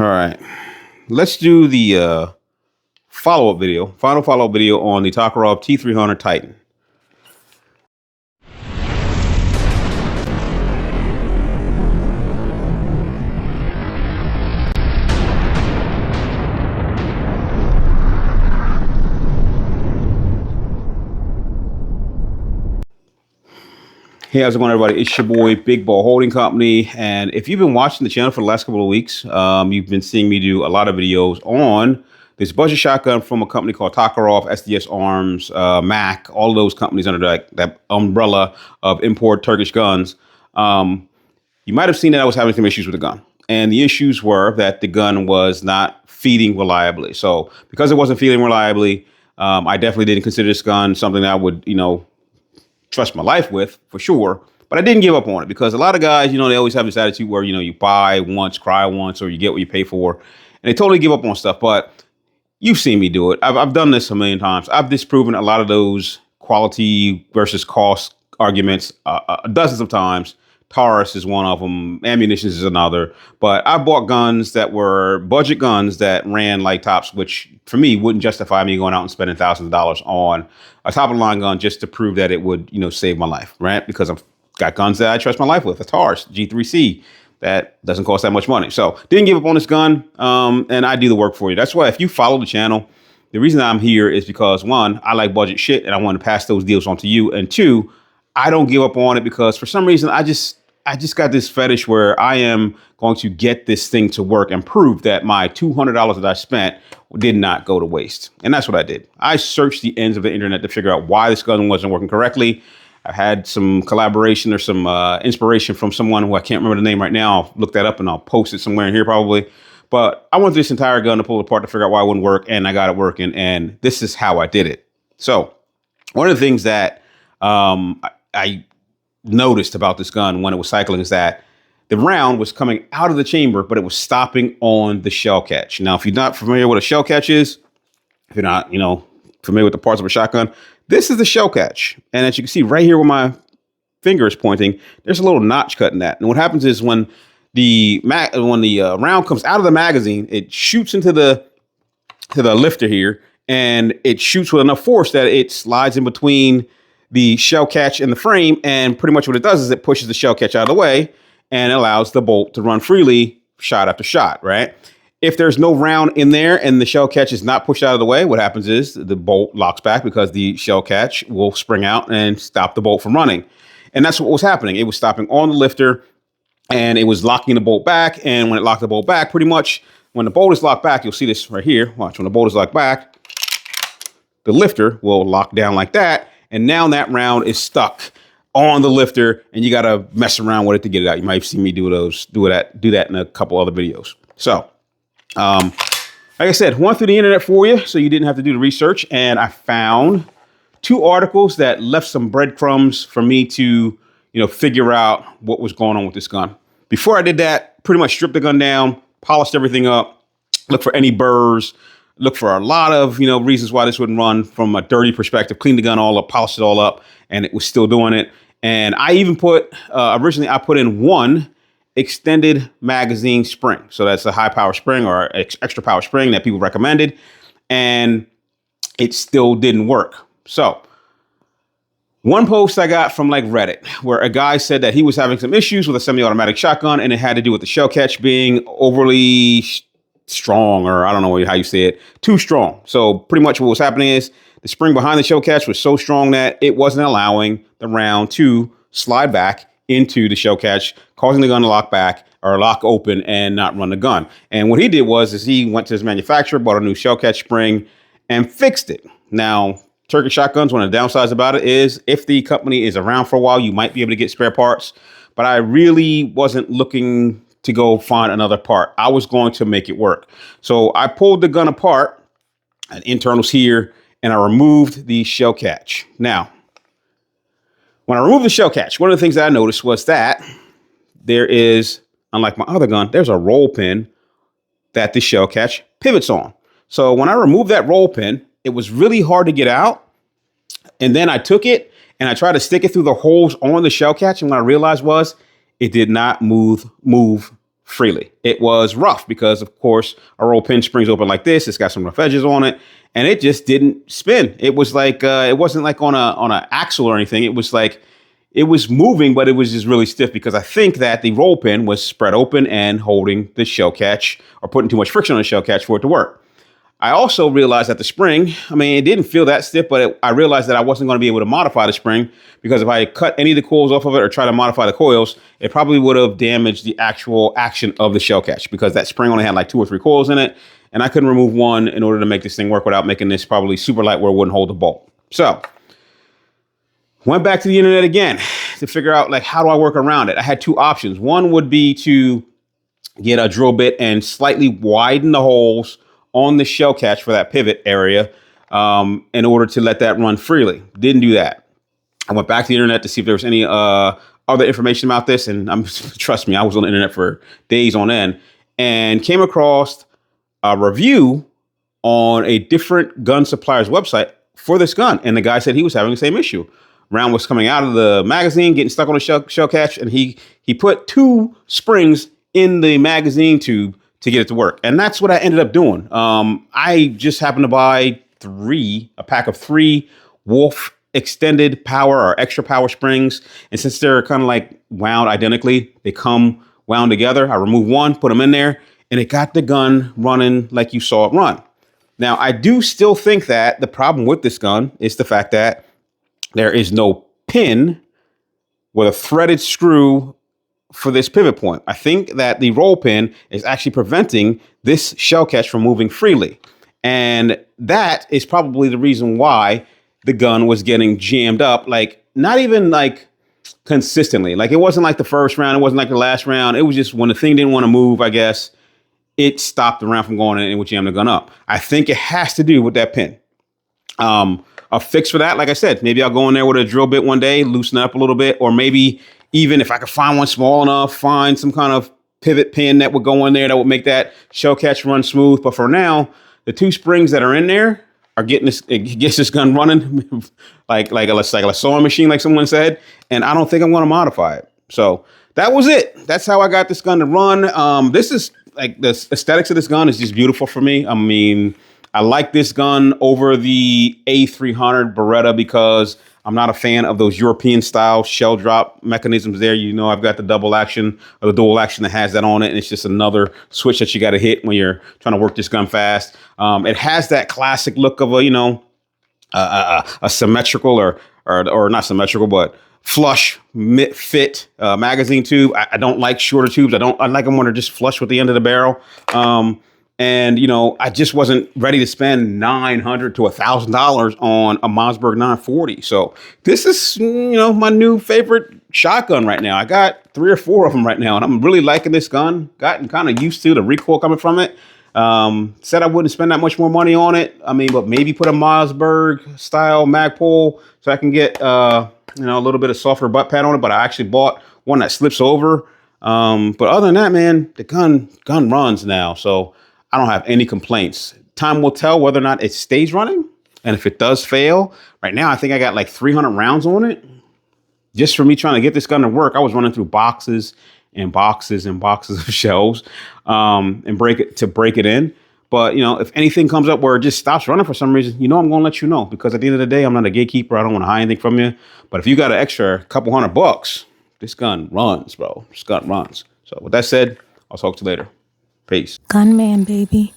All right, let's do the final follow-up video on the Tokarev T300 Titan. Hey, how's it going, everybody? It's your boy, Big Ball Holding Company. And if you've been watching the channel for the last couple of weeks, you've been seeing me do a lot of videos on this budget shotgun from a company called Tokarev, SDS Arms, Mac, all of those companies under that umbrella of import Turkish guns. You might have seen that I was having some issues with the gun. And the issues were that the gun was not feeding reliably. So because it wasn't feeding reliably, I definitely didn't consider this gun something that I would, trust my life with, for sure. But I didn't give up on it because a lot of guys, they always have this attitude where, you buy once, cry once, or you get what you pay for. And they totally give up on stuff. But you've seen me do it. I've done this a million times. I've disproven a lot of those quality versus cost arguments dozens of times. Taurus is one of them. Ammunition is another. But I bought guns that were budget guns that ran like tops, which for me wouldn't justify me going out and spending thousands of dollars on a top of the line gun just to prove that it would, save my life, right? Because I've got guns that I trust my life with. A Taurus G3C that doesn't cost that much money. So didn't give up on this gun, and I do the work for you. That's why if you follow the channel, the reason I'm here is because, one, I like budget shit and I want to pass those deals on to you. And two, I don't give up on it because for some reason I just got this fetish where I am going to get this thing to work and prove that my $200 that I spent did not go to waste. And that's what I did. I searched the ends of the internet to figure out why this gun wasn't working correctly. I had some collaboration or some inspiration from someone who I can't remember the name right now. I'll look that up and I'll post it somewhere in here probably. But I wanted this entire gun to pull it apart to figure out why it wouldn't work, and I got it working. And this is how I did it. So one of the things that I noticed about this gun when it was cycling is that the round was coming out of the chamber, but it was stopping on the shell catch. Now, if you're not familiar with what a shell catch is, if you're not, familiar with the parts of a shotgun, this is the shell catch. And as you can see right here where my finger is pointing, there's a little notch cut in that. And what happens is when the round comes out of the magazine, it shoots into the lifter here, and it shoots with enough force that it slides in between the shell catch and the frame. And pretty much what it does is it pushes the shell catch out of the way and allows the bolt to run freely shot after shot, right? If there's no round in there and the shell catch is not pushed out of the way, what happens is the bolt locks back because the shell catch will spring out and stop the bolt from running. And that's what was happening. It was stopping on the lifter and it was locking the bolt back. And when it locked the bolt back, pretty much when the bolt is locked back, you'll see this right here. Watch, when the bolt is locked back, the lifter will lock down like that. And now that round is stuck on the lifter and you got to mess around with it to get it out. You might see me do that in a couple other videos. So, like I said, went through the internet for you so you didn't have to do the research. And I found 2 articles that left some breadcrumbs for me to, figure out what was going on with this gun. Before I did that, pretty much stripped the gun down, polished everything up, looked for any burrs, look for a lot of, reasons why this wouldn't run from a dirty perspective, cleaned the gun all up, polished it all up, and it was still doing it. And I even originally I put in one extended magazine spring. So that's a high power spring or extra power spring that people recommended. And it still didn't work. So one post I got from like Reddit where a guy said that he was having some issues with a semi-automatic shotgun and it had to do with the shell catch being overly strong, or I don't know how you say it, too strong. So pretty much what was happening is the spring behind the shell catch was so strong that it wasn't allowing the round to slide back into the shell catch, causing the gun to lock back or lock open and not run the gun. And what he did was he went to his manufacturer, bought a new shell catch spring and fixed it. Now, Turkish shotguns, one of the downsides about it is if the company is around for a while, you might be able to get spare parts. But I really wasn't looking to go find another part. I was going to make it work. So I pulled the gun apart, and internals here, and I removed the shell catch. Now, when I removed the shell catch, one of the things that I noticed was that there is, unlike my other gun, there's a roll pin that the shell catch pivots on. So when I removed that roll pin, it was really hard to get out. And then I took it and I tried to stick it through the holes on the shell catch. And what I realized was it did not move freely. It was rough because, of course, a roll pin springs open like this. It's got some rough edges on it, and it just didn't spin. It was like it wasn't like on a axle or anything. It was like it was moving, but it was just really stiff because I think that the roll pin was spread open and holding the shell catch or putting too much friction on the shell catch for it to work. I also realized that the spring, I mean, it didn't feel that stiff, but I realized that I wasn't going to be able to modify the spring because if I cut any of the coils off of it or try to modify the coils, it probably would have damaged the actual action of the shell catch because that spring only had like 2 or 3 coils in it. And I couldn't remove one in order to make this thing work without making this probably super light where it wouldn't hold the bolt. So went back to the internet again to figure out like, how do I work around it? I had 2 options. One would be to get a drill bit and slightly widen the holes on the shell catch for that pivot area in order to let that run freely. Didn't do that. I went back to the internet to see if there was any other information about this. And trust me, I was on the internet for days on end and came across a review on a different gun supplier's website for this gun. And the guy said he was having the same issue. Round was coming out of the magazine, getting stuck on the shell catch. And he put 2 springs in the magazine tube to get it to work. And that's what I ended up doing. I just happened to buy a pack of 3 Wolf extended power or extra power springs. And since they're kind of like wound identically, they come wound together. I removed one, put them in there, and it got the gun running like you saw it run. Now, I do still think that the problem with this gun is the fact that there is no pin with a threaded screw for this pivot point. I think that the roll pin is actually preventing this shell catch from moving freely. And that is probably the reason why the gun was getting jammed up, like not even like consistently. Like it wasn't like the first round. It wasn't like the last round. It was just when the thing didn't want to move, I guess, it stopped the round from going and it would jam the gun up. I think it has to do with that pin. A fix for that, like I said, maybe I'll go in there with a drill bit one day, loosen it up a little bit, or maybe even if I could find one small enough, find some kind of pivot pin that would go in there that would make that shell catch run smooth. But for now, the 2 springs that are in there are getting this, it gets this gun running like a sewing machine, like someone said. And I don't think I'm going to modify it. So that was it. That's how I got this gun to run. This is like the aesthetics of this gun is just beautiful for me. I mean, I like this gun over the A300 Beretta because I'm not a fan of those European style shell drop mechanisms there. You know, I've got the double action or the dual action that has that on it. And it's just another switch that you got to hit when you're trying to work this gun fast. It has that classic look of a symmetrical or not symmetrical, but flush fit magazine tube. I don't like shorter tubes. I like them when they're just flush with the end of the barrel. And, you know, I just wasn't ready to spend $900 to $1,000 on a Mossberg 940. So this is, you know, my new favorite shotgun right now. I got 3 or 4 of them right now, and I'm really liking this gun. Gotten kind of used to the recoil coming from it. Said I wouldn't spend that much more money on it. I mean, but maybe put a Mossberg style Magpul so I can get, a little bit of softer butt pad on it. But I actually bought one that slips over. But other than that, man, the gun runs now. So I don't have any complaints. Time will tell whether or not it stays running. And if it does fail, right now, I think I got like 300 rounds on it. Just for me trying to get this gun to work, I was running through boxes and boxes and boxes of shells and break it in. But, you know, if anything comes up where it just stops running for some reason, you know, I'm going to let you know, because at the end of the day, I'm not a gatekeeper. I don't want to hide anything from you. But if you got an extra couple $100, this gun runs, bro. This gun runs. So with that said, I'll talk to you later. Peace. Gunman, baby.